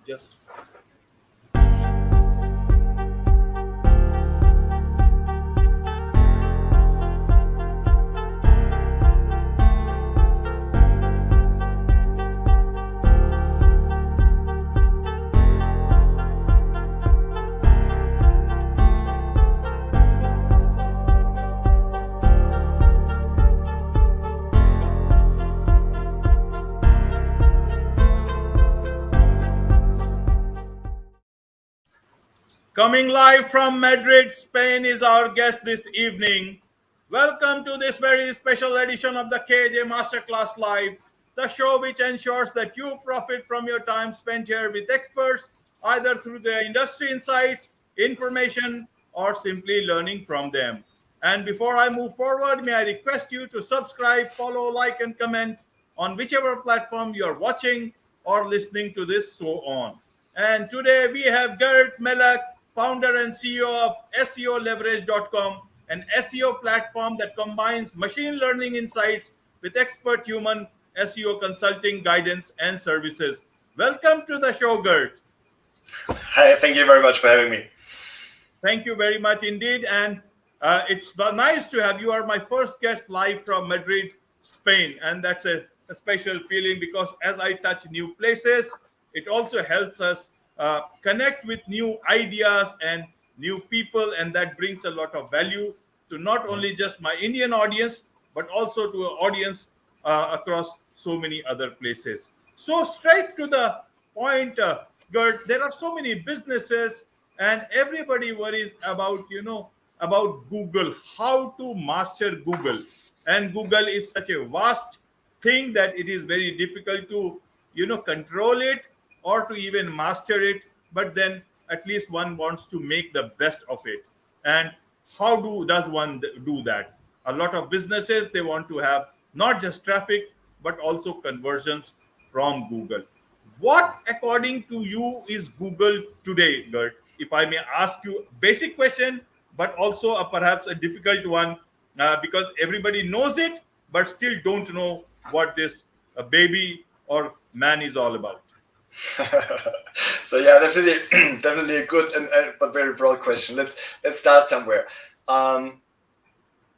Just coming live from Madrid, Spain is our guest this evening. Welcome to this very special edition of the KJ Masterclass Live, the show which ensures that you profit from your time spent here with experts, either through their industry insights, information, or simply learning from them. And before I move forward, may I request you to subscribe, follow, like, and comment on whichever platform you're watching or listening to this show on. And today we have Gert Mellak, founder and CEO of SEOleverage.com, an SEO platform that combines machine learning insights with expert human SEO consulting, guidance, and services. Welcome to the show, Gert. Hi, thank you very much for having me. Thank you very much indeed. And it's nice to have you. You are my first guest live from Madrid, Spain. And that's a special feeling because as I touch new places, it also helps us connect with new ideas and new people. And that brings a lot of value to not only just my Indian audience, but also to an audience across so many other places. So straight to the point, Gert, there are so many businesses and everybody worries about, about Google, how to master Google. And Google is such a vast thing that it is very difficult to, control it or to even master it. But then at least one wants to make the best of it. And how does one do that? A lot of businesses, they want to have not just traffic, but also conversions from Google. What, according to you, is Google today, Gert? If I may ask you a basic question, but also perhaps a difficult one, because everybody knows it, but still don't know what this baby or man is all about. So yeah, definitely a good and but very broad question. Let's start somewhere.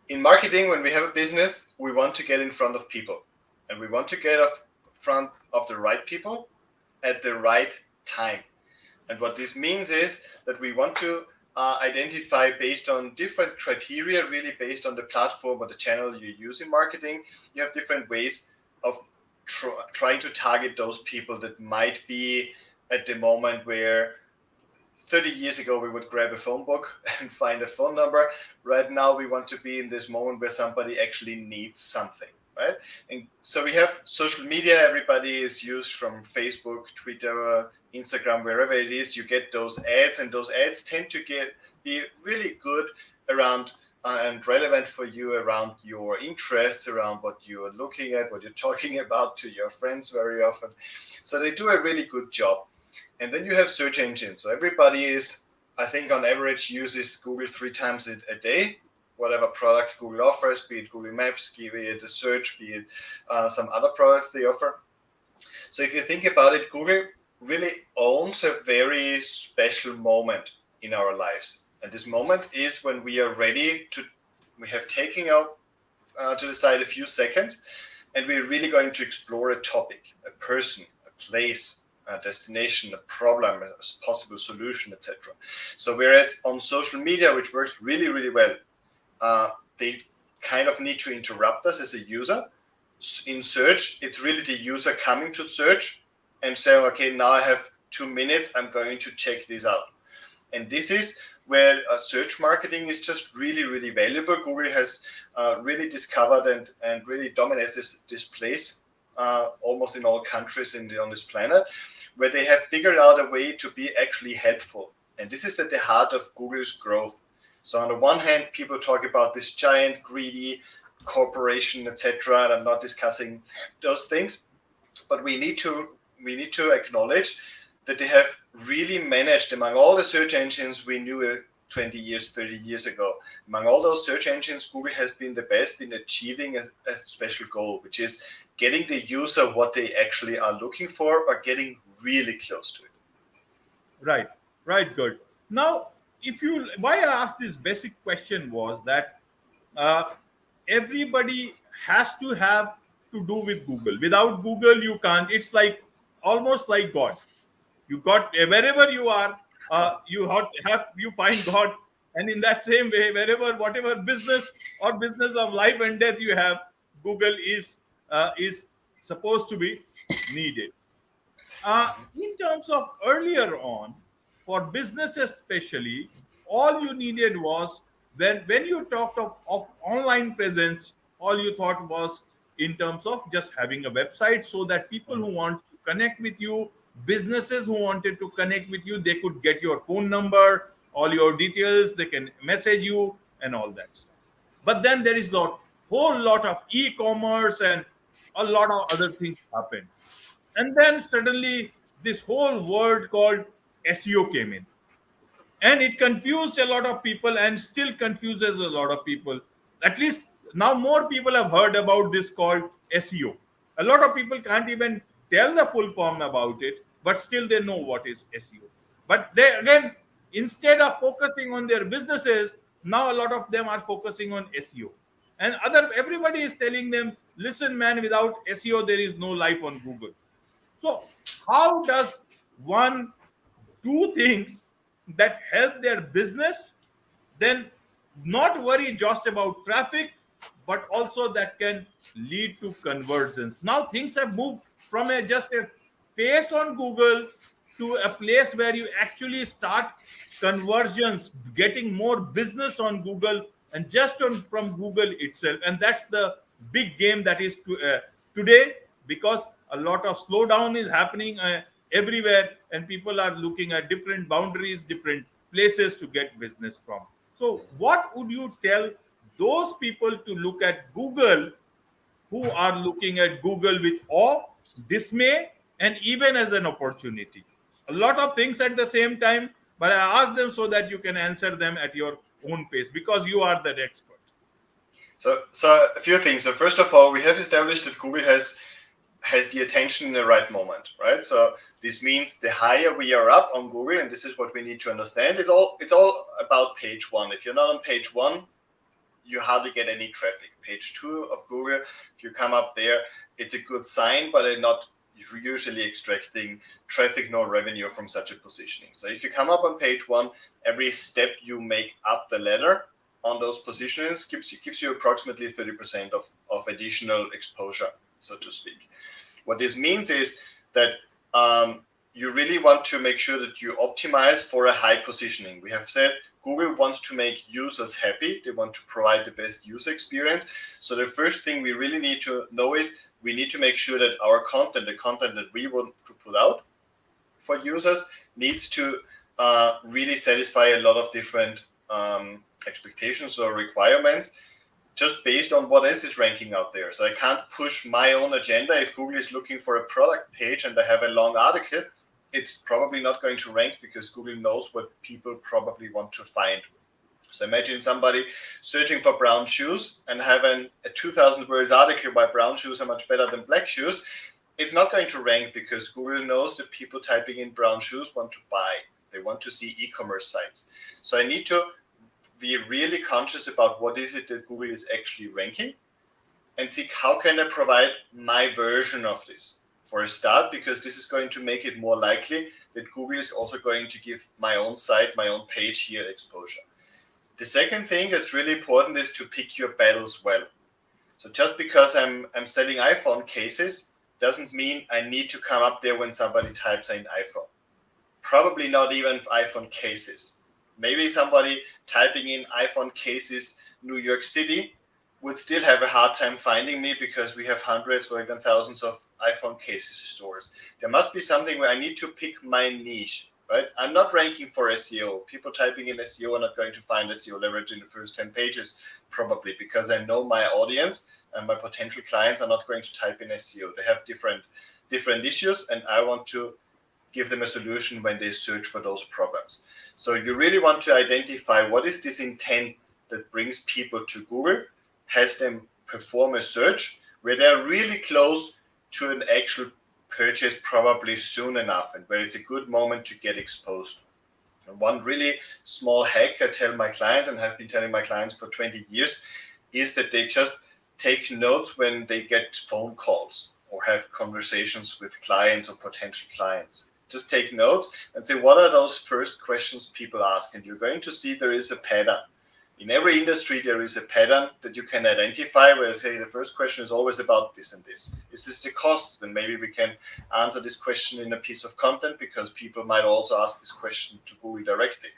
In marketing, when we have a business, we want to get in front of people, and we want to get in front of the right people at the right time. And what this means is that we want to identify based on different criteria, really based on the platform or the channel you use in marketing. You have different ways of trying to target those people that might be at the moment where 30 years ago we would grab a phone book and find a phone number. Right now we want to be in this moment where somebody actually needs something, right? And so we have social media. Everybody is used from Facebook, Twitter, Instagram, wherever it is. You get those ads, and those ads tend to be really good around and relevant for you around your interests, around what you're looking at, what you're talking about to your friends very often. So they do a really good job. And then you have search engines. So everybody is, I think on average, uses Google 3 times a day, whatever product Google offers, be it Google Maps, be it the search, be it some other products they offer. So if you think about it, Google really owns a very special moment in our lives. And this moment is when we are ready we have taken out to the side a few seconds, and we're really going to explore a topic, a person, a place, a destination, a problem, a possible solution, etc. So whereas on social media, which works really, really well, they kind of need to interrupt us as a user. In search, it's really the user coming to search and saying, okay, now I have 2 minutes, I'm going to check this out. And this is where search marketing is just really, really valuable. Google has really discovered and really dominates this place almost in all countries on this planet, where they have figured out a way to be actually helpful. And this is at the heart of Google's growth. So on the one hand, people talk about this giant, greedy corporation, etc. And I'm not discussing those things, but we need to acknowledge that they have really managed, among all the search engines we knew 20 years, 30 years ago, among all those search engines, Google has been the best in achieving a special goal, which is getting the user what they actually are looking for, or getting really close to it. Right, right, good. Now, if you, why I asked this basic question was that uh, everybody has to have to do with Google. Without Google, you can't. It's like almost like God. You got wherever you are, have you find God, and in that same way, wherever whatever business or business of life and death you have, Google is supposed to be needed. In terms of earlier on, for businesses especially, all you needed was when you talked of online presence, all you thought was in terms of just having a website so that people who want to connect with you, businesses who wanted to connect with you, they could get your phone number, all your details, they can message you and all that stuff. But then there is a whole lot of e-commerce and a lot of other things happen. And then suddenly this whole word called SEO came in. And it confused a lot of people and still confuses a lot of people. At least now more people have heard about this called SEO. A lot of people can't even tell the full form about it, but still they know what is SEO. But they again, instead of focusing on their businesses, now a lot of them are focusing on SEO. And other everybody is telling them, listen, man, without SEO, there is no life on Google. So, how does one do things that help their business, then not worry just about traffic, but also that can lead to conversions? Now, things have moved from just a face on Google to a place where you actually start conversions, getting more business on Google and just from Google itself. And that's the big game that is today, because a lot of slowdown is happening everywhere, and people are looking at different boundaries, different places to get business from. So, what would you tell those people to look at Google who are looking at Google with awe, dismay, and even as an opportunity? A lot of things at the same time, but I ask them so that you can answer them at your own pace because you are the expert. So a few things. So first of all, we have established that Google has the attention in the right moment, right? So this means the higher we are up on Google, and this is what we need to understand. It's all about page one. If you're not on page one, you hardly get any traffic. Page two of Google, if you come up there, it's a good sign, but they're not usually extracting traffic nor revenue from such a positioning. So if you come up on page one, every step you make up the ladder on those positionings gives you approximately 30% of additional exposure, so to speak. What this means is that you really want to make sure that you optimize for a high positioning. We have said Google wants to make users happy. They want to provide the best user experience. So the first thing we really need to know is we need to make sure that our content, the content that we want to put out for users, needs to really satisfy a lot of different expectations or requirements just based on what else is ranking out there. So I can't push my own agenda. If Google is looking for a product page and I have a long article, it's probably not going to rank because Google knows what people probably want to find. So imagine somebody searching for brown shoes and having a 2,000 words article why brown shoes are much better than black shoes. It's not going to rank because Google knows that people typing in brown shoes want to buy. They want to see e-commerce sites. So I need to be really conscious about what is it that Google is actually ranking and see how can I provide my version of this for a start, because this is going to make it more likely that Google is also going to give my own site, my own page here exposure. The second thing that's really important is to pick your battles well. So just because I'm selling iPhone cases doesn't mean I need to come up there when somebody types in iPhone. Probably not even iPhone cases. Maybe somebody typing in iPhone cases New York City would still have a hard time finding me because we have hundreds or even thousands of iPhone cases stores. There must be something where I need to pick my niche, right? I'm not ranking for SEO. People typing in SEO are not going to find SEO leverage in the first 10 pages, probably because I know my audience and my potential clients are not going to type in SEO. They have different issues, and I want to give them a solution when they search for those problems. So you really want to identify what is this intent that brings people to Google, has them perform a search where they're really close to an actual purchase probably soon enough and where it's a good moment to get exposed. And one really small hack I tell my clients and have been telling my clients for 20 years is that they just take notes when they get phone calls or have conversations with clients or potential clients. Just take notes and say, what are those first questions people ask? And you're going to see there is a pattern. In every industry, there is a pattern that you can identify where, say, the first question is always about this and this. Is this the costs? Then maybe we can answer this question in a piece of content because people might also ask this question to Google directly.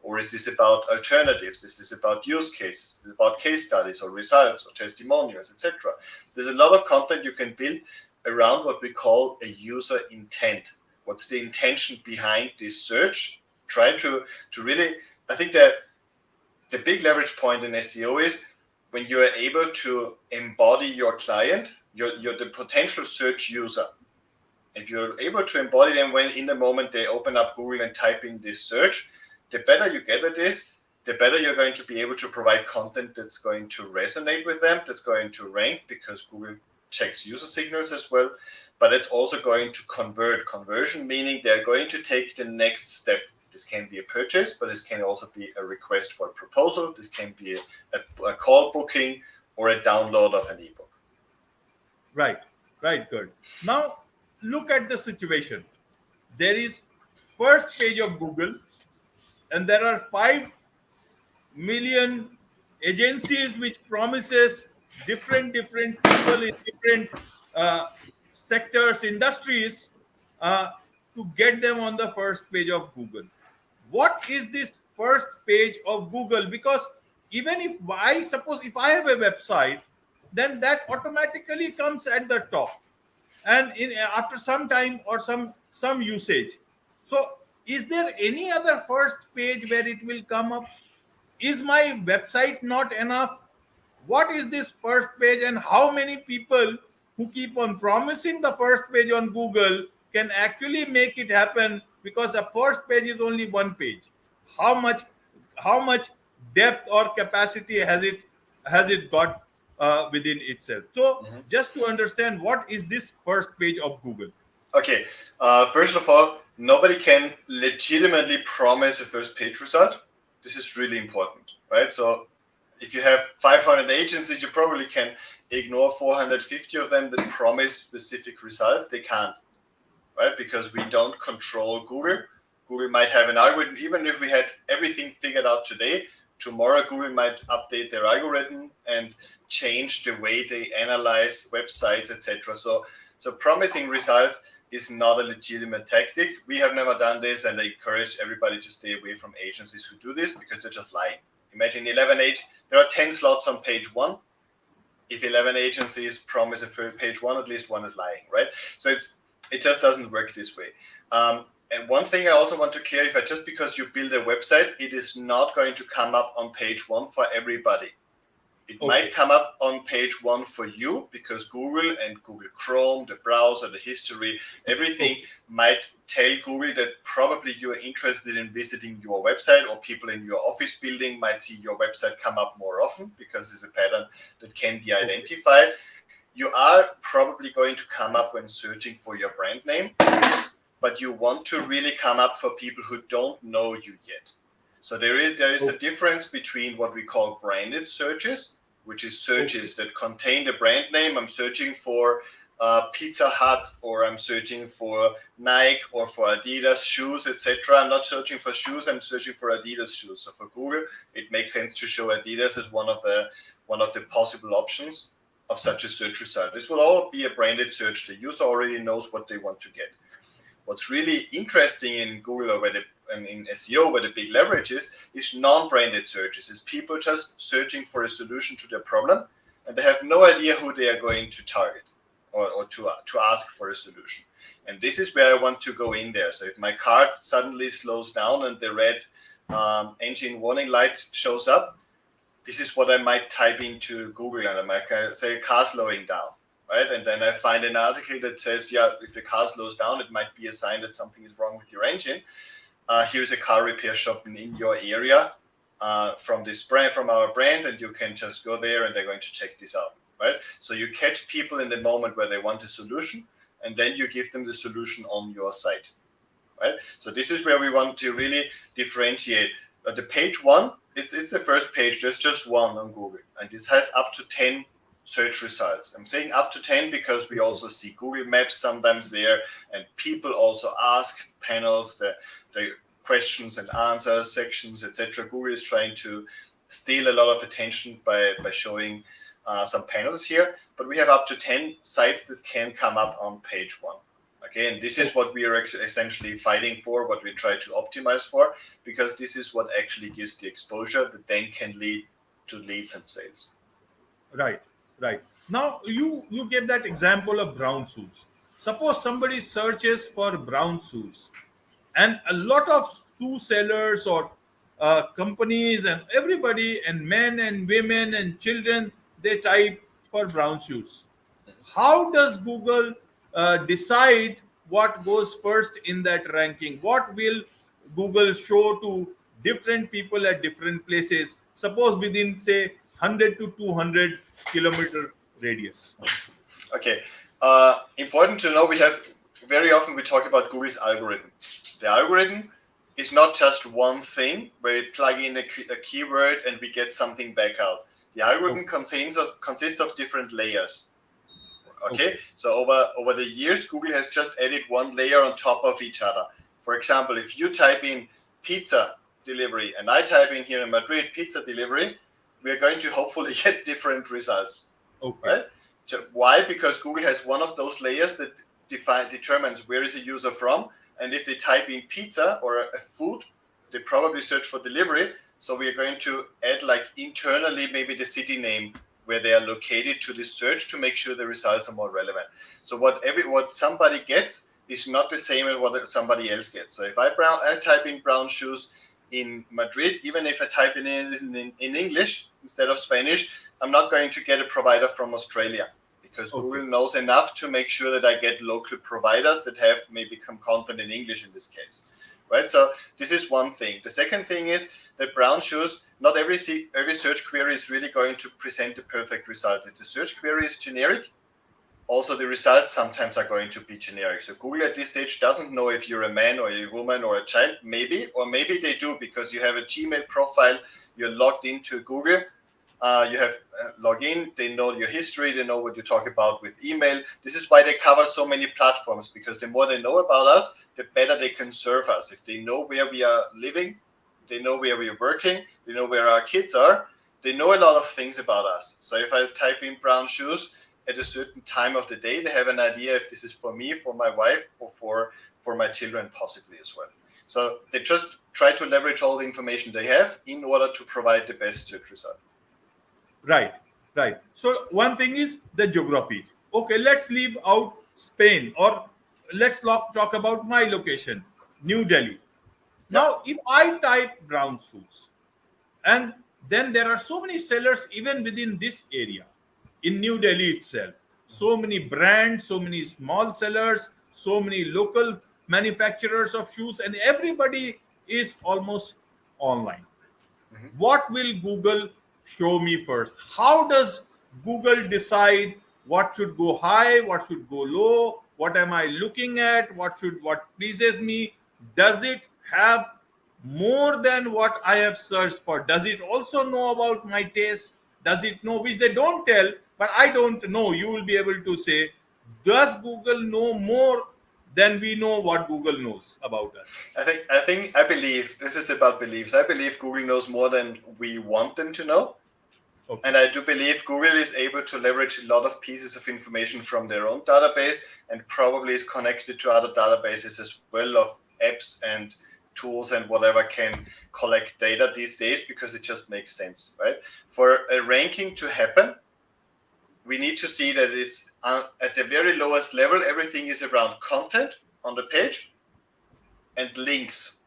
Or is this about alternatives? Is this about use cases? Is this about case studies or results or testimonials, etc.? There's a lot of content you can build around what we call a user intent. What's the intention behind this search? Try to really, I think that the big leverage point in SEO is when you are able to embody your client, you're the potential search user. If you're able to embody them when in the moment they open up Google and type in this search, the better you get at this, the better you're going to be able to provide content that's going to resonate with them, that's going to rank because Google checks user signals as well, but it's also going to convert. Conversion meaning they're going to take the next step. This can be a purchase, but this can also be a request for a proposal. This can be a call booking or a download of an ebook. Right, good. Now, look at the situation. There is first page of Google, and there are 5 million agencies which promises different people in different sectors, industries, to get them on the first page of Google. What is this first page of Google? Because even if I suppose if I have a website, then that automatically comes at the top, and after some time or some usage. So, is there any other first page where it will come up? Is my website not enough? What is this first page, and how many people who keep on promising the first page on Google can actually make it happen? Because a first page is only one page. How much depth or capacity has it got within itself? So just to understand, what is this first page of Google? Okay, first of all, nobody can legitimately promise a first page result. This is really important, right? So if you have 500 agencies, you probably can ignore 450 of them that promise specific results. They can't, right? Because we don't control Google. Google might have an algorithm. Even if we had everything figured out today, tomorrow Google might update their algorithm and change the way they analyze websites, etc. So promising results is not a legitimate tactic. We have never done this, and I encourage everybody to stay away from agencies who do this because they're just lying. Imagine there are 10 slots on page 1. If 11 agencies promise a page 1, at least one is lying, right? So it just doesn't work this way. And one thing I also want to clarify, just because you build a website, it is not going to come up on page 1 for everybody. It might come up on page 1 for you because Google and Google Chrome, the browser, the history, everything might tell Google that probably you are interested in visiting your website, or people in your office building might see your website come up more often because there's a pattern that can be identified. You are probably going to come up when searching for your brand name, but you want to really come up for people who don't know you yet. So there is a difference between what we call branded searches, which is searches that contain the brand name. I'm searching for Pizza Hut, or I'm searching for Nike or for Adidas shoes, etc. I'm not searching for shoes, I'm searching for Adidas shoes. So for Google, it makes sense to show Adidas as one of the possible options of such a search result. This will all be a branded search. The user already knows what they want to get. What's really interesting in Google or in SEO, where the big leverage is non-branded searches. Is people just searching for a solution to their problem, and they have no idea who they are going to target or to ask for a solution. And this is where I want to go in there. So if my car suddenly slows down and the red engine warning light shows up, this is what I might type into Google, and I might say car slowing down. Right, and then I find an article that says, yeah, if the car slows down, it might be a sign that something is wrong with your engine. Here's a car repair shop in your area from our brand, and you can just go there and they're going to check this out. Right, so you catch people in the moment where they want a solution, and then you give them the solution on your site, right? So this is where we want to really differentiate. The page one, it's the first page. There's just one on Google, and this has up to 10 search results. I'm saying up to 10 because we also see Google Maps sometimes there, and people also ask panels the questions and answers sections, etc. Google is trying to steal a lot of attention by showing some panels here, but we have up to 10 sites that can come up on page one. Okay, and this is what we are essentially fighting for, what we try to optimize for, because this is what actually gives the exposure that then can lead to leads and sales. Right. Now you gave that example of brown shoes. Suppose somebody searches for brown shoes, and a lot of shoe sellers or companies and everybody and men and women and children, they type for brown shoes. How does Google decide what goes first in that ranking? What will Google show to different people at different places, suppose within say 100 to 200 kilometer radius? Okay, important to know, we have very often we talk about Google's algorithm. The algorithm is not just one thing where we plug in a keyword and we get something back out. The algorithm consists of different layers. Okay, so over the years, Google has just added one layer on top of each other. For example, if you type in pizza delivery and I type in here in Madrid pizza delivery, we are going to hopefully get different results. Okay. Right? So why? Because Google has one of those layers that determines where is a user from, and if they type in pizza or a food, they probably search for delivery. So we are going to add like internally maybe the city name where they are located to this search to make sure the results are more relevant. So what somebody gets is not the same as what somebody else gets. So if I type in brown shoes in Madrid, even if I type it in English instead of Spanish, I'm not going to get a provider from Australia, because Google knows enough to make sure that I get local providers that have maybe some content in English in this case, right? So this is one thing. The second thing is that brown shoes, not every search query is really going to present the perfect results. If the search query is generic, also the results sometimes are going to be generic. So Google at this stage doesn't know if you're a man or a woman or a child, maybe, or maybe they do because you have a Gmail profile, you're logged into Google, you have login, they know your history, they know what you talk about with email. This is why they cover so many platforms, because the more they know about us, the better they can serve us. If they know where we are living, they know where we are working, they know where our kids are, they know a lot of things about us. So if I type in brown shoes at a certain time of the day, they have an idea if this is for me, for my wife, or for my children possibly as well. So they just try to leverage all the information they have in order to provide the best search result. Right. So one thing is the geography. Okay, let's leave out Spain, or let's talk about my location, New Delhi. Now, if I type brown shoes, and then there are so many sellers even within this area, in New Delhi itself, so many brands, so many small sellers, so many local manufacturers of shoes, and everybody is almost online. What will Google show me first? How does Google decide what should go high, what should go low, what am I looking at, what pleases me? Does it have more than what I have searched for? Does it also know about my taste? Does it know, which they don't tell, but I don't know? You will be able to say, does Google know more than we know what Google knows about us? I believe this is about beliefs. I believe Google knows more than we want them to know. Okay. And I do believe Google is able to leverage a lot of pieces of information from their own database, and probably is connected to other databases as well, of apps and tools and whatever can collect data these days, because it just makes sense, right? For a ranking to happen, we need to see that it's at the very lowest level, everything is around content on the page and links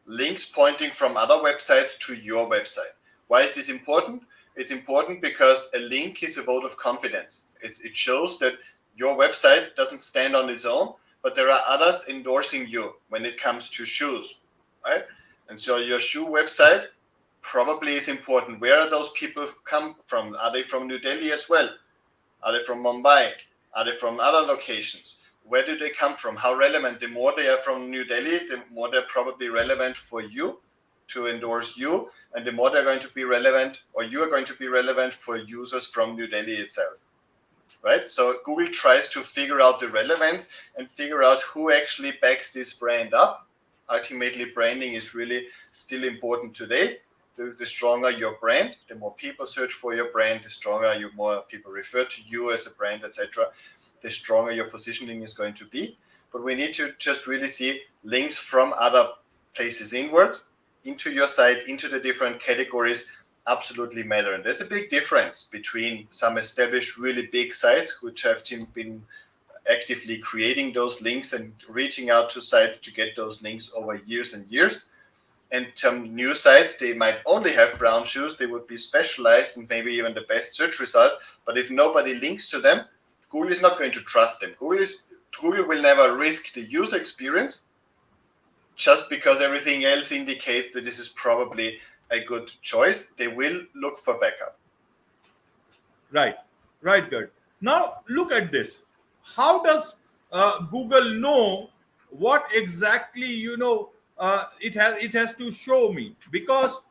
pointing from other websites to your website. Why is this important? It's important because a link is a vote of confidence. It shows that your website doesn't stand on its own, but there are others endorsing you when it comes to shoes, right? And so your shoe website probably is important. Where are those people come from? Are they from New Delhi as well? Are they from Mumbai? Are they from other locations? where do they come from? How relevant? The more they are from New Delhi, the more they're probably relevant for you to endorse you, and the more they're going to be relevant, or you are going to be relevant for users from New Delhi itself, right? So Google tries to figure out the relevance and figure out who actually backs this brand up. Ultimately, branding is really still important today. The stronger your brand, the more people search for your brand, the stronger more people refer to you as a brand, etc. The stronger your positioning is going to be. But we need to just really see links from other places inwards into your site, into the different categories, absolutely matter. And there's a big difference between some established really big sites which have been actively creating those links and reaching out to sites to get those links over years and years. And some new sites, they might only have brown shoes. They would be specialized and maybe even the best search result. But if nobody links to them, Google is not going to trust them. Google will never risk the user experience just because everything else indicates that this is probably a good choice. They will look for backup. Right, Gert. Now look at this. How does Google know what exactly it has to show me? Because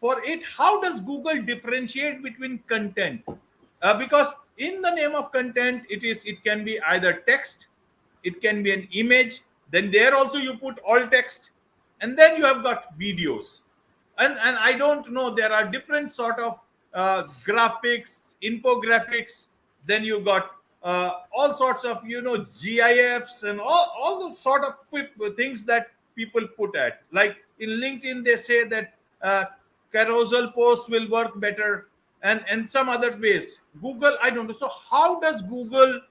for it, how does Google differentiate between content? Because in the name of content, it can be either text, it can be an image. Then there also you put all text, and then you have got videos, and I don't know. There are different sort of graphics, infographics. Then you got all sorts of GIFs and all those sort of things that people put at. Like in LinkedIn, they say that carousel posts will work better, and some other ways. Google, I don't know. So how does Google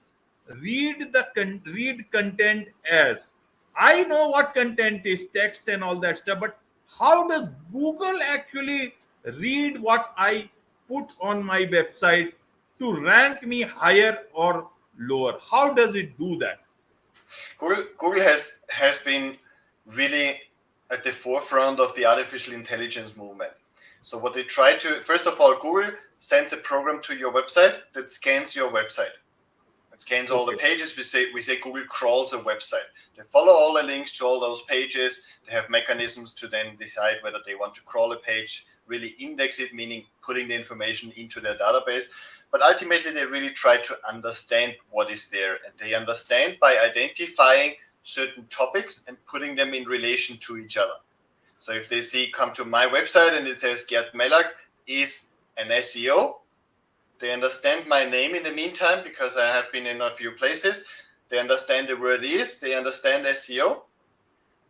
read content as? I know what content is, text and all that stuff, but how does Google actually read what I put on my website to rank me higher or lower? How does it do that? Google has been really at the forefront of the artificial intelligence movement. So what they try to, first of all, Google sends a program to your website that scans your website. It scans all the pages. We say Google crawls a website. They follow all the links to all those pages. They have mechanisms to then decide whether they want to crawl a page, really index it, meaning putting the information into their database. But ultimately, they really try to understand what is there. And they understand by identifying certain topics and putting them in relation to each other. So if they come to my website and it says Gert Mellak is an SEO, they understand my name in the meantime because I have been in a few places. They understand the word is, they understand SEO,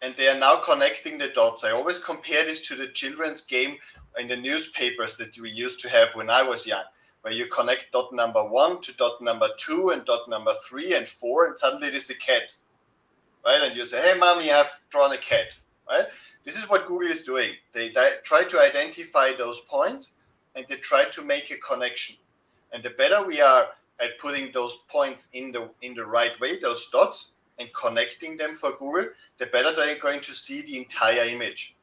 and they are now connecting the dots. I always compare this to the children's game in the newspapers that we used to have when I was young, where you connect dot number 1 to dot number 2 and dot number 3 and 4, and suddenly there's a cat, right? And you say, hey, mom, you have drawn a cat, right? This is what Google is doing. They try to identify those points, and they try to make a connection. And the better we are at putting those points in the right way, those dots, and connecting them for Google, the better they're going to see the entire image.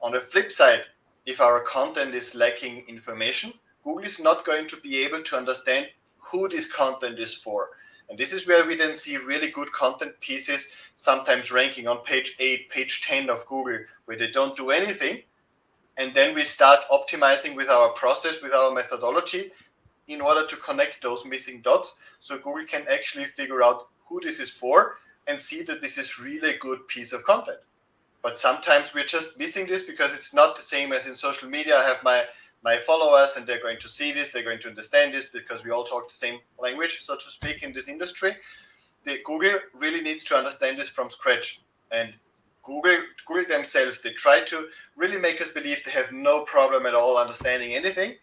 On the flip side, if our content is lacking information, Google is not going to be able to understand who this content is for. And this is where we then see really good content pieces, sometimes ranking on page 8, page 10 of Google, where they don't do anything. And then we start optimizing with our process, with our methodology, in order to connect those missing dots, so Google can actually figure out who this is for and see that this is really a good piece of content. But sometimes we're just missing this because it's not the same as in social media. I have my followers and they're going to see this, they're going to understand this because we all talk the same language, so to speak, in this industry. Google really needs to understand this from scratch. And Google themselves, they try to really make us believe they have no problem at all understanding anything.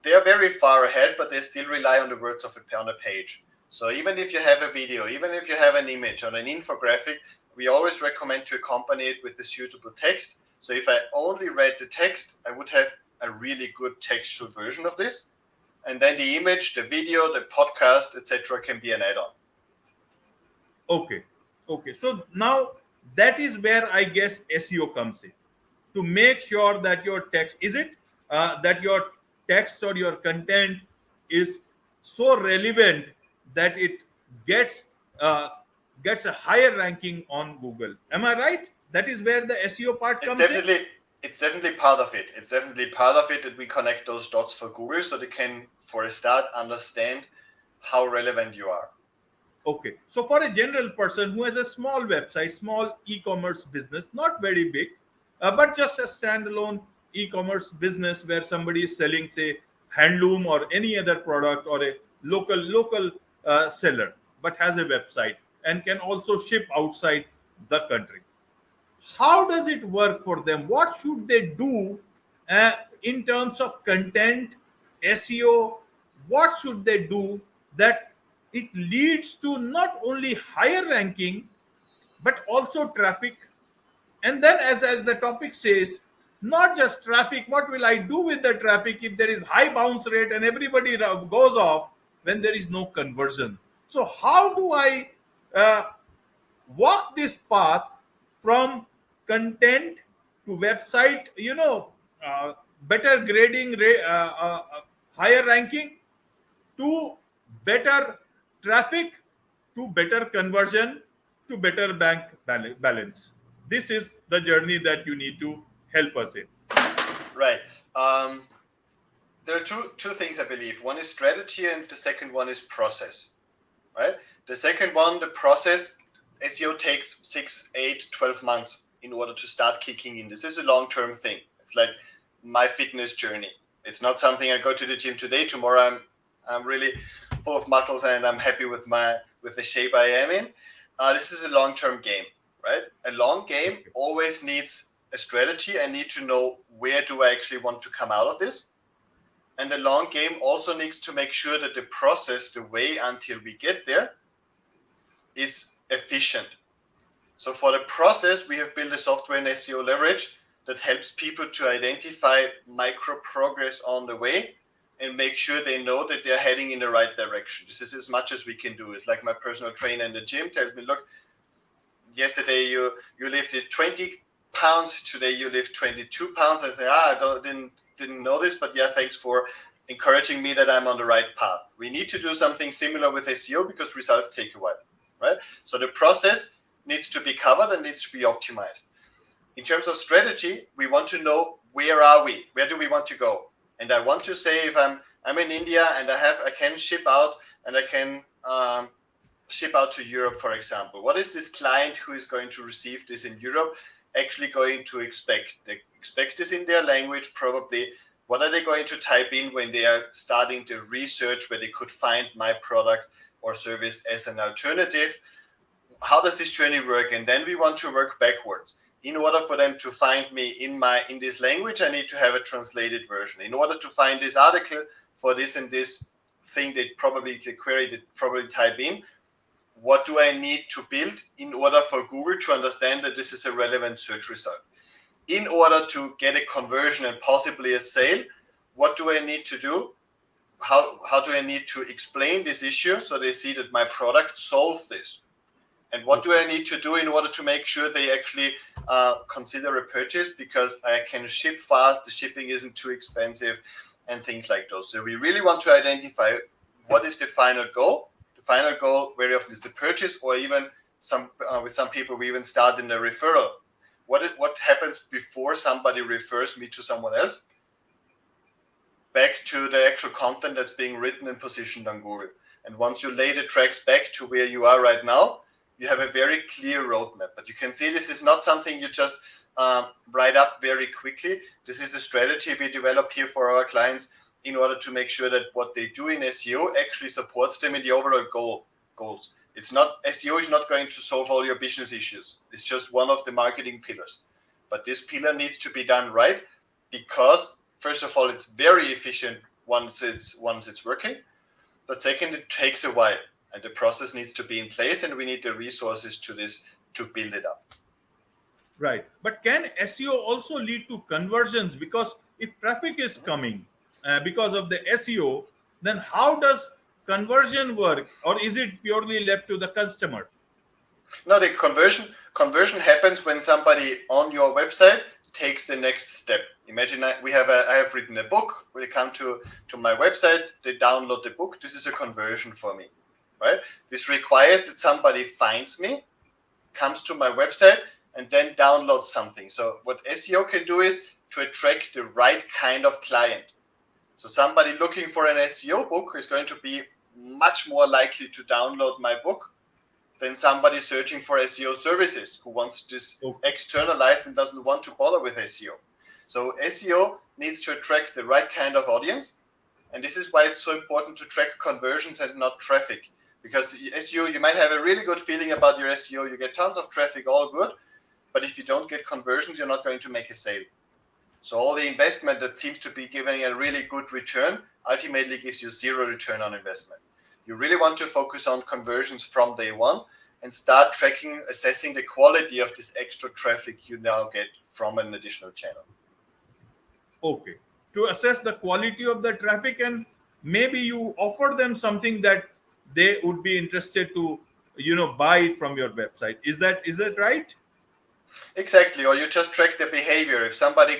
They are very far ahead, but they still rely on the words on a page. So even if you have a video, even if you have an image on an infographic, we always recommend to accompany it with the suitable text. So if I only read the text, I would have a really good textual version of this. And then the image, the video, the podcast, etc. can be an add-on. Okay. So now that is where I guess SEO comes in, to make sure that your text, that your text or your content is so relevant that it gets gets a higher ranking on Google. Am I right? That is where the SEO part comes in. It's definitely part of it. It's definitely part of it that we connect those dots for Google so they can, for a start, understand how relevant you are. Okay. So for a general person who has a small website, small e-commerce business, not very big, but just a standalone e-commerce business where somebody is selling, say, handloom or any other product, or a local seller, but has a website and can also ship outside the country. How does it work for them? What should they do uh, in terms of content, SEO? What should they do that it leads to not only higher ranking but also traffic? And then, as the topic says, not just traffic. What will I do with the traffic if there is high bounce rate and everybody goes off when there is no conversion? So how do I uh, walk this path from content to website, better grading, higher ranking, to better traffic, to better conversion, to better bank balance? This is the journey that you need to help us in. Right. There are two things I believe. One is strategy, and the second one is process. Right. The second one, the process, SEO takes 6, 8, 12 months in order to start kicking in. This is a long-term thing. It's like my fitness journey. It's not something I go to the gym today. Tomorrow I'm really full of muscles and I'm happy with the shape I am in. This is a long-term game, right? A long game always needs a strategy. I need to know where do I actually want to come out of this. And the long game also needs to make sure that the process, the way until we get there, is efficient. So for the process, we have built a software in SEO Leverage that helps people to identify micro progress on the way and make sure they know that they're heading in the right direction. This is as much as we can do. It's like my personal trainer in the gym tells me, look, yesterday you lifted 20 pounds, today you lift 22 pounds. I say, didn't know this, but yeah, thanks for encouraging me that I'm on the right path. We need to do something similar with SEO because results take a while, right? So the process needs to be covered and needs to be optimized. In terms of strategy, we want to know where are we? Where do we want to go? And I want to say if I'm in India and I can ship out and I can ship out to Europe, for example. What is this client who is going to receive this in Europe actually going to expect? They expect this in their language, probably. What are they going to type in when they are starting to research where they could find my product or service as an alternative? How does this journey work? And then we want to work backwards. In order for them to find me in this language, I need to have a translated version. In order to find this article for this and this thing, the query they probably type in, what do I need to build in order for Google to understand that this is a relevant search result? In order to get a conversion and possibly a sale, what do I need to do? How do I need to explain this issue so they see that my product solves this? And what do I need to do in order to make sure they actually consider a purchase because I can ship fast, the shipping isn't too expensive, and things like those. So we really want to identify what is the final goal. The final goal very often is the purchase, or even with some people we even start in a referral. What happens before somebody refers me to someone else? Back to the actual content that's being written and positioned on Google. And once you lay the tracks back to where you are right now, you have a very clear roadmap. But you can see this is not something you just write up very quickly. This is a strategy we develop here for our clients in order to make sure that what they do in SEO actually supports them in the overall goals. It's not, SEO is not going to solve all your business issues. It's just one of the marketing pillars. But this pillar needs to be done right because, first of all, it's very efficient once it's working. But second, it takes a while. And the process needs to be in place, and we need the resources to build it up. Right. But can SEO also lead to conversions? Because if traffic is coming because of the SEO, then how does conversion work? Or is it purely left to the customer? No, the conversion happens when somebody on your website takes the next step. Imagine I have written a book. When they come to my website, they download the book. This is a conversion for me. right? This requires that somebody finds me, comes to my website, and then downloads something. So what SEO can do is to attract the right kind of client. So somebody looking for an SEO book is going to be much more likely to download my book than somebody searching for SEO services who wants this externalized and doesn't want to bother with SEO. So SEO needs to attract the right kind of audience. And this is why it's so important to track conversions and not traffic. Because SEO, you might have a really good feeling about your SEO. You get tons of traffic, all good. But if you don't get conversions, you're not going to make a sale. So all the investment that seems to be giving a really good return ultimately gives you zero return on investment. You really want to focus on conversions from day one and start tracking, assessing the quality of this extra traffic you now get from an additional channel. Okay. To assess the quality of the traffic, and maybe you offer them something that they would be interested to, buy it from your website. Is that right? Exactly. Or you just track the behavior. If somebody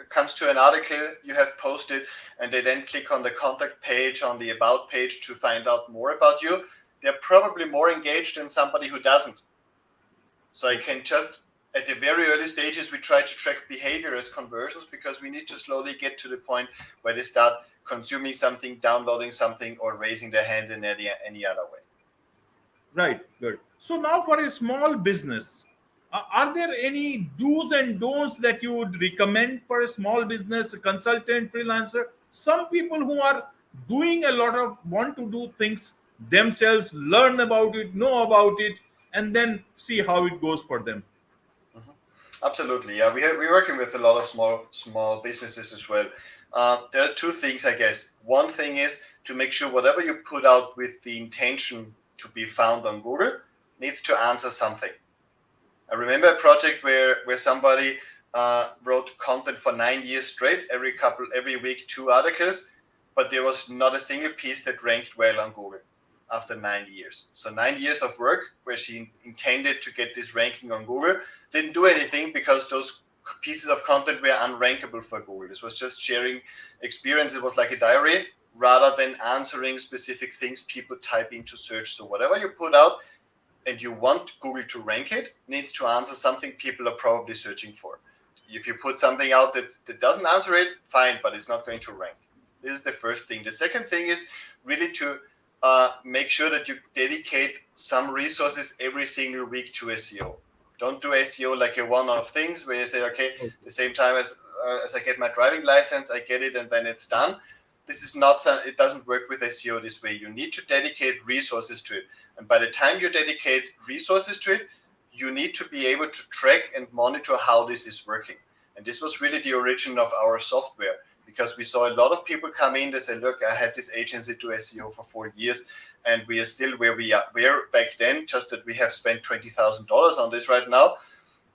comes to an article you have posted and they then click on the contact page, on the about page to find out more about you, they're probably more engaged than somebody who doesn't. So I can just, at the very early stages, we try to track behavior as conversions because we need to slowly get to the point where they start consuming something, downloading something, or raising their hand in any other way. Right. Good. So now for a small business, are there any do's and don'ts that you would recommend for a small business, a consultant, freelancer? Some people who are doing a lot of want to do things themselves, learn about it, know about it, and then see how it goes for them. Absolutely, yeah. We're working with a lot of small businesses as well. There are two things, I guess. One thing is to make sure whatever you put out with the intention to be found on Google needs to answer something. I remember a project where somebody wrote content for 9 years straight, every week 2 articles, but there was not a single piece that ranked well on Google after 9 years. So 9 years of work where she intended to get this ranking on Google didn't do anything because those pieces of content were unrankable for Google. This was just sharing experience. It was like a diary rather than answering specific things people type into search. So whatever you put out and you want Google to rank it needs to answer something people are probably searching for. If you put something out that doesn't answer it, fine, but it's not going to rank. This is the first thing. The second thing is really to make sure that you dedicate some resources every single week to SEO. Don't do SEO like a one-off things where you say, okay, the same time as I get my driving license, I get it and then it's done. This is not, it doesn't work with SEO this way. You need to dedicate resources to it. And by the time you dedicate resources to it, you need to be able to track and monitor how this is working. And this was really the origin of our software, because we saw a lot of people come in, they say, look, I had this agency do SEO for 4 years and we are still where we were back then, just that we have spent $20,000 on this right now.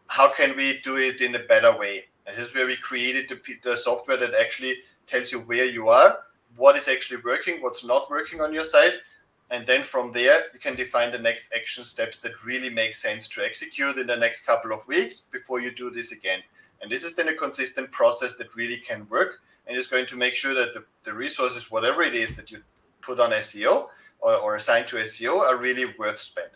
How can we do it in a better way? And this is where we created the software that actually tells you where you are, what is actually working, what's not working on your site. And then from there, you can define the next action steps that really make sense to execute in the next couple of weeks before you do this again. And this is then a consistent process that really can work and is going to make sure that the resources, whatever it is that you put on SEO or assign to SEO, are really worth spent.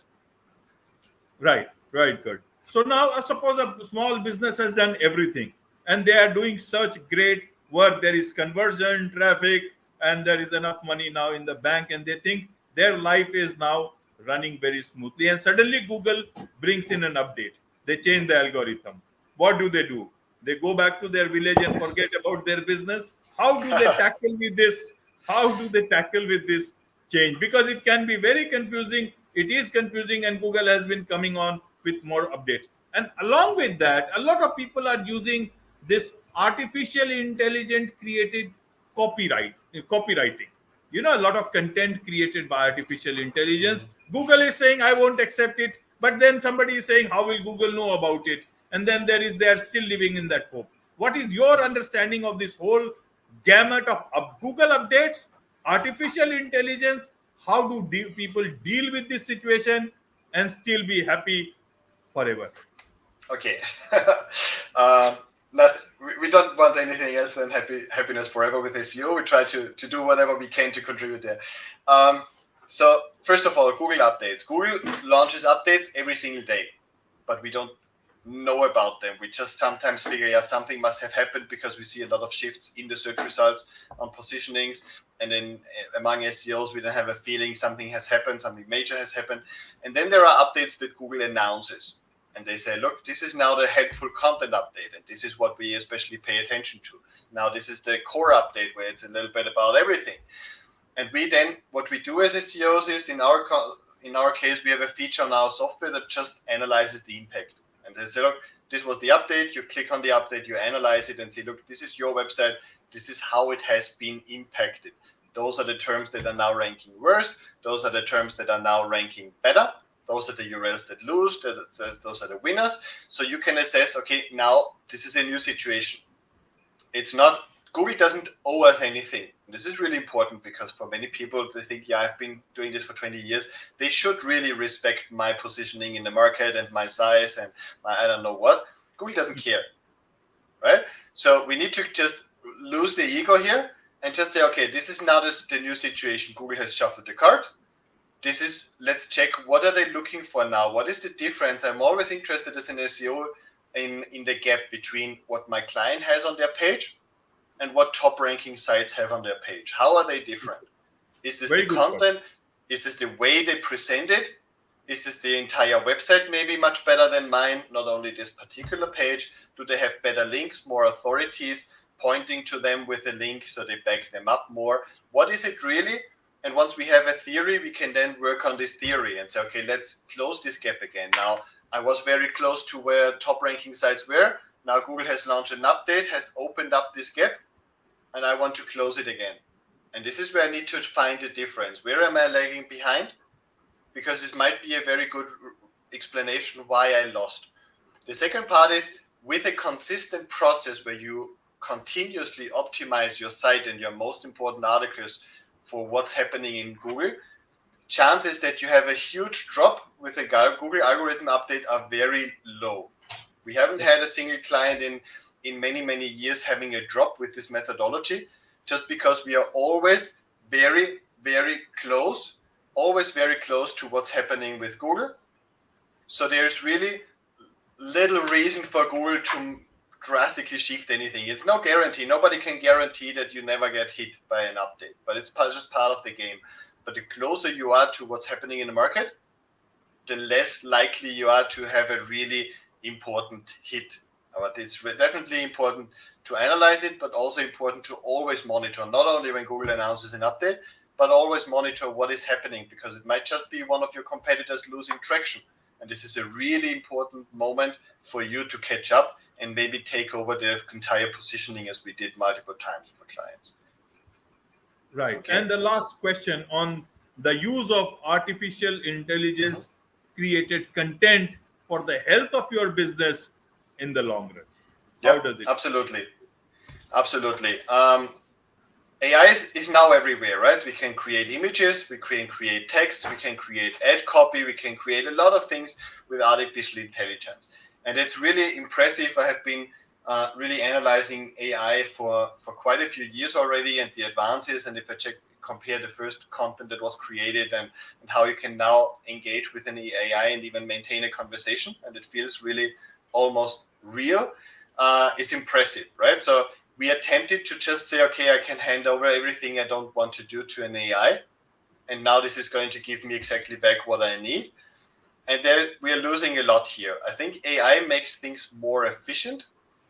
Right, good. So now suppose a small business has done everything and they are doing such great work. There is conversion, traffic, and there is enough money now in the bank, and they think their life is now running very smoothly. And suddenly Google brings in an update. They change the algorithm. What do? They go back to their village and forget about their business. How do they tackle with this? How do they tackle with this change? Because it can be very confusing. It is confusing, and Google has been coming on with more updates. And along with that, a lot of people are using this artificial intelligent created copywriting. A lot of content created by artificial intelligence. Google is saying, I won't accept it. But then somebody is saying, how will Google know about it? And then they are still living in that hope. What is your understanding of this whole gamut of Google updates, artificial intelligence? How do people deal with this situation and still be happy forever? Okay. We don't want anything else than happiness forever with SEO. We try to do whatever we can to contribute there. So first of all, Google updates. Google launches updates every single day, but we don't know about them. We just sometimes figure, yeah, something must have happened because we see a lot of shifts in the search results on positionings. And then among SEOs, we don't have a feeling something has happened, something major has happened. And then there are updates that Google announces. And they say, look, this is now the helpful content update. And this is what we especially pay attention to. Now, this is the core update where it's a little bit about everything. And we then, what we do as SEOs is, in our case, we have a feature on our software that just analyzes the impact. And they say, look, this was the update. You click on the update, you analyze it and say, look, this is your website. This is how it has been impacted. Those are the terms that are now ranking worse. Those are the terms that are now ranking better. Those are the URLs that lose. Those are the winners. So you can assess, okay, now this is a new situation. It's not, Google doesn't owe us anything. This is really important because for many people, they think, yeah, I've been doing this for 20 years. They should really respect my positioning in the market and my size and my I don't know what. Google doesn't care, right? So we need to just lose the ego here and just say, okay, this is now the new situation. Google has shuffled the cards. Let's check what are they looking for now? What is the difference? I'm always interested as an SEO in the gap between what my client has on their page and what top ranking sites have on their page. How are they different? Is this the content? Is this the way they present it? Is this the entire website maybe much better than mine? Not only this particular page. Do they have better links, more authorities pointing to them with a link so they back them up more? What is it really? And once we have a theory, we can then work on this theory and say, okay, let's close this gap again. Now, I was very close to where top ranking sites were. Now Google has launched an update, has opened up this gap, and I want to close it again. And this is where I need to find the difference. Where am I lagging behind? Because this might be a very good explanation why I lost. The second part is with a consistent process where you continuously optimize your site and your most important articles for what's happening in Google, chances that you have a huge drop with a Google algorithm update are very low. We haven't had a single client in many, many years having a drop with this methodology, just because we are always very, very close to what's happening with Google. So there's really little reason for Google to drastically shift anything. It's no guarantee. Nobody can guarantee that you never get hit by an update, but it's just part of the game. But the closer you are to what's happening in the market, the less likely you are to have a really important hit. But it's definitely important to analyze it, but also important to always monitor, not only when Google announces an update, but always monitor what is happening, because it might just be one of your competitors losing traction. And this is a really important moment for you to catch up and maybe take over the entire positioning as we did multiple times for clients. Right. Okay. And the last question on the use of artificial intelligence created content for the health of your business in the long run. How does it? Absolutely. AI is now everywhere, right? We can create images, we can create text, we can create ad copy, we can create a lot of things with artificial intelligence. And it's really impressive. I have been really analyzing AI for quite a few years already, and the advances. And if I compare the first content that was created and how you can now engage with an AI and even maintain a conversation, and it feels really almost real, is impressive, right? So we are tempted to just say, okay, I can hand over everything I don't want to do to an AI, and now this is going to give me exactly back what I need. And there we are losing a lot here. I think AI makes things more efficient.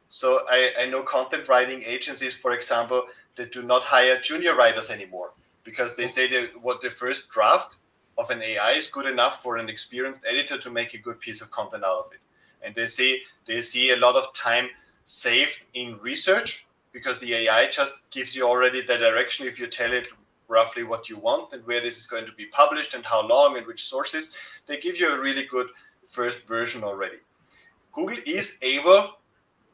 So I know content writing agencies, for example, that do not hire junior writers anymore, because they say that what the first draft of an AI is good enough for an experienced editor to make a good piece of content out of it. And they see a lot of time saved in research, because the AI just gives you already the direction if you tell it roughly what you want and where this is going to be published and how long and which sources. They give you a really good first version already. Google is able,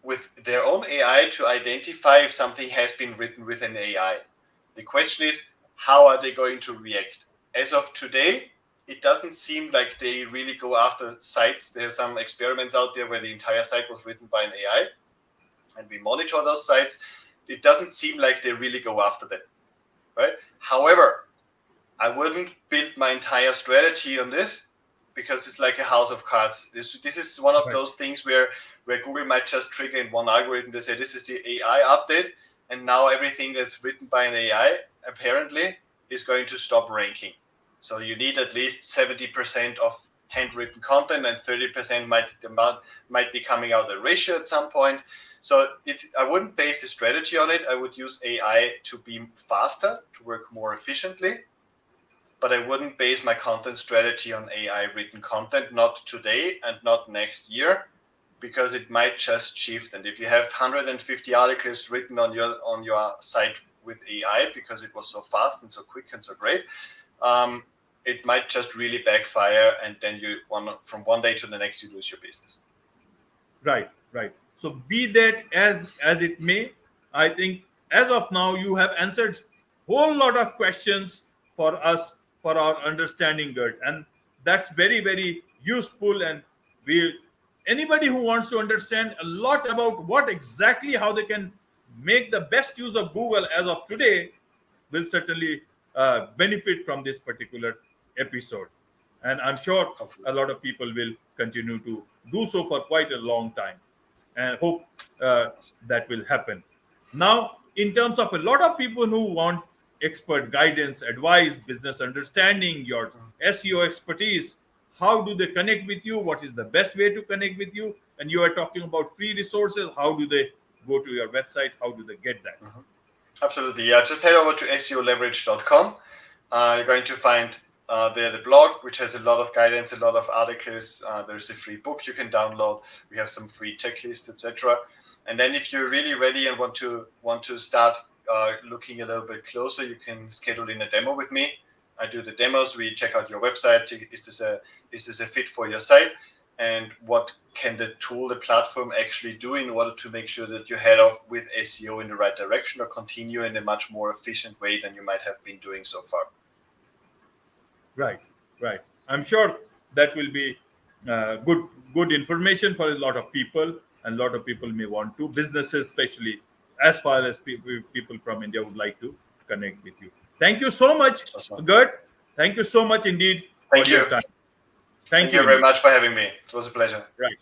with their own AI, to identify if something has been written with an AI. The question is, how are they going to react? As of today, it doesn't seem like they really go after sites. There are some experiments out there where the entire site was written by an AI, and we monitor those sites. It doesn't seem like they really go after them, right? However, I wouldn't build my entire strategy on this, because it's like a house of cards. This is one of those things where Google might just trigger in one algorithm. They say this is the AI update, and now everything that's written by an AI apparently is going to stop ranking. So you need at least 70% of handwritten content, and 30% might be coming out a ratio at some point. So I wouldn't base a strategy on it. I would use AI to be faster, to work more efficiently. But I wouldn't base my content strategy on AI written content, not today and not next year, because it might just shift. And if you have 150 articles written on your site with AI because it was so fast and so quick and so great, it might just really backfire, and then from one day to the next you lose your business. Right. So be that as it may, I think as of now you have answered whole lot of questions for us, for our understanding, Gert, and that's very, very useful. And anybody who wants to understand a lot about what exactly how they can make the best use of Google as of today will certainly benefit from this particular episode. And I'm sure a lot of people will continue to do so for quite a long time, and hope that will happen. Now, in terms of a lot of people who want expert guidance, advice, business understanding, your SEO expertise, how do they connect with you? What is the best way to connect with you? And you are talking about free resources. How do they go to your website? How do they get that? Absolutely. Yeah, just head over to seoleverage.com. You're going to find there the blog, which has a lot of guidance, a lot of articles. There's a free book you can download. We have some free checklists, etc. And then if you're really ready and want to start looking a little bit closer, you can schedule in a demo with me. I do the demos. We check out your website. Is this a fit for your site? And what can the tool, the platform actually do in order to make sure that you head off with SEO in the right direction, or continue in a much more efficient way than you might have been doing so far. Right. I'm sure that will be good information for a lot of people, and a lot of people may want to, businesses especially, as far as people from India would like to connect with you. Thank you so much, Awesome. Gert. Thank you so much indeed for your time. Thank you very much for having me. It was a pleasure. Right.